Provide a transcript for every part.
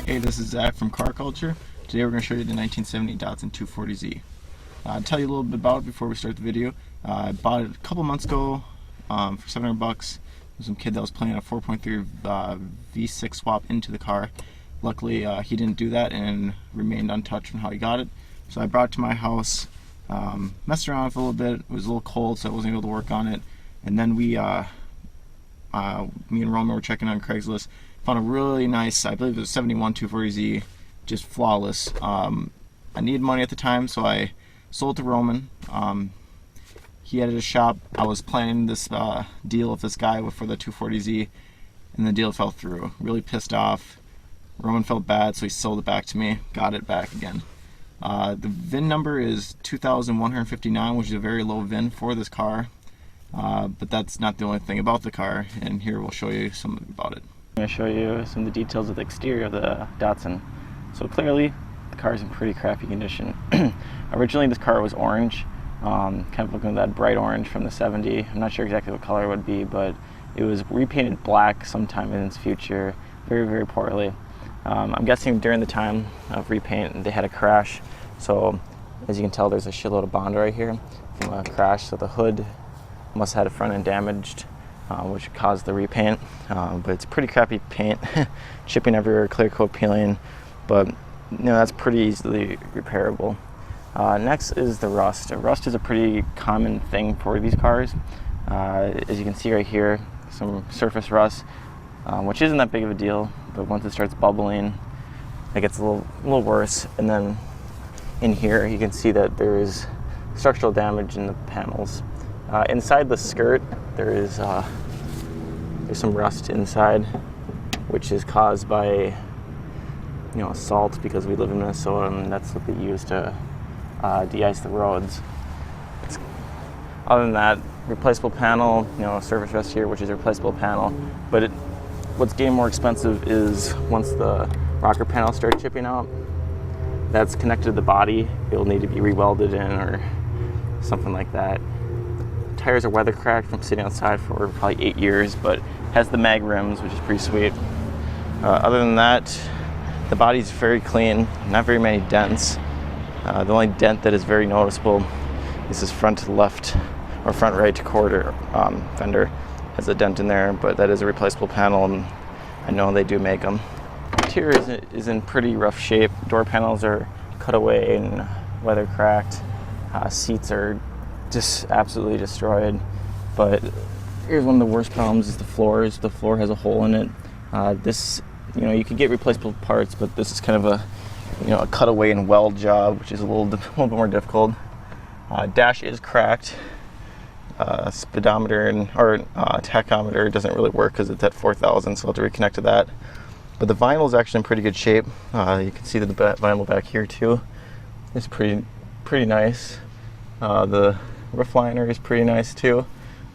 Hey, this is Zach from Car Culture. Today we're going to show you the 1970 Datsun 240Z. I'll tell you a little bit about it before we start the video. I bought it a couple months ago for $700. There's some kid that was playing a 4.3 V6 swap into the car. Luckily he didn't do that and remained untouched from how he got it. So I brought it to my house, messed around with it a little bit. It was a little cold, so I wasn't able to work on it. And then me and Roman were checking on Craigslist. Found a really nice, I believe it was a 71 240Z, just flawless. I needed money at the time, so I sold it to Roman. He had it at his shop. I was planning this deal with this guy for the 240Z, and the deal fell through. Really pissed off. Roman felt bad, so he sold it back to me. Got it back again. The VIN number is 2159, which is a very low VIN for this car. But that's not the only thing about the car, and here we'll show you something about it. I'm going to show you some of the details of the exterior of the Datsun. So clearly, the car is in pretty crappy condition. Originally, this car was orange, kind of looking at that bright orange from the 70. I'm not sure exactly what color it would be, but it was repainted black sometime in its future, very, very poorly. I'm guessing during the time of repaint, they had a crash. So as you can tell, there's a shitload of Bond right here from a crash. So the hood must have had a front end damaged, which caused the repaint, but it's pretty crappy paint, chipping everywhere, clear coat peeling, but that's pretty easily repairable. Next is the rust. Rust is a pretty common thing for these cars. As you can see right here, some surface rust, which isn't that big of a deal, but once it starts bubbling, it gets a little worse. And then in here, you can see that there is structural damage in the panels. Inside the skirt, there's some rust inside, which is caused by salt, because we live in Minnesota and that's what they use to de-ice the roads. Other than that, replaceable panel, surface rust here, which is a replaceable panel. But what's getting more expensive is once the rocker panels start chipping out, that's connected to the body. It'll need to be rewelded in or something like that. Tires are weather cracked from sitting outside for probably 8 years, but has the mag rims, which is pretty sweet. Other than that, the body's very clean, not very many dents. The only dent that is very noticeable is this front left or front right quarter fender has a dent in there, but that is a replaceable panel, and I know they do make them. Interior is in pretty rough shape. Door panels are cut away and weather cracked. Seats are just absolutely destroyed. But here's one of the worst problems: is the floors. The floor has a hole in it. This, you could get replaceable parts, but this is kind of a cutaway and weld job, which is a little bit more difficult. Dash is cracked. Speedometer or tachometer doesn't really work because it's at 4,000, so I'll have to reconnect to that. But the vinyl is actually in pretty good shape. You can see the vinyl back here too. It's pretty nice. The roof liner is pretty nice too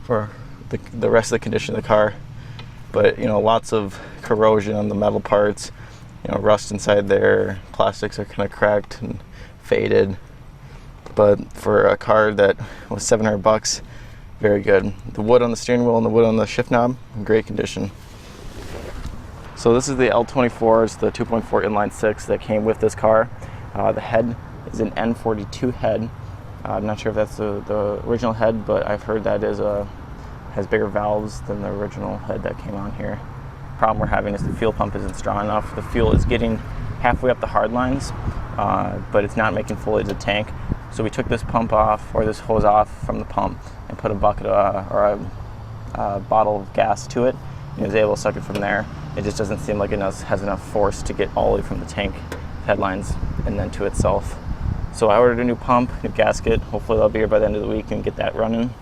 for the rest of the condition of the car. But lots of corrosion on the metal parts. Rust inside there. Plastics are kind of cracked and faded. But for a car that was $700, very good. The wood on the steering wheel and the wood on the shift knob, in great condition. So this is the L24, it's the 2.4 inline 6 that came with this car. The head is an N42 head. I'm not sure if that's the original head, but I've heard that has bigger valves than the original head that came on here. The problem we're having is the fuel pump isn't strong enough. The fuel is getting halfway up the hard lines, but it's not making fully the tank. So we took this pump off, or this hose off from the pump, and put a bucket or a bottle of gas to it, and it was able to suck it from there. It just doesn't seem like it has enough force to get all the way from the tank headlines and then to itself. So I ordered a new pump, new gasket. Hopefully that'll be here by the end of the week and get that running.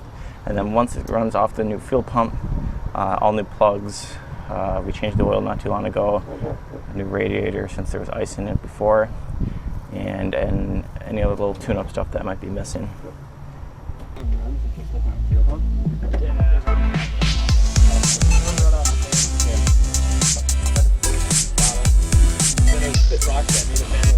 And then once it runs off the new fuel pump, all new plugs. We changed the oil not too long ago. A new radiator since there was ice in it before. And any other little tune-up stuff that might be missing. Rock that made a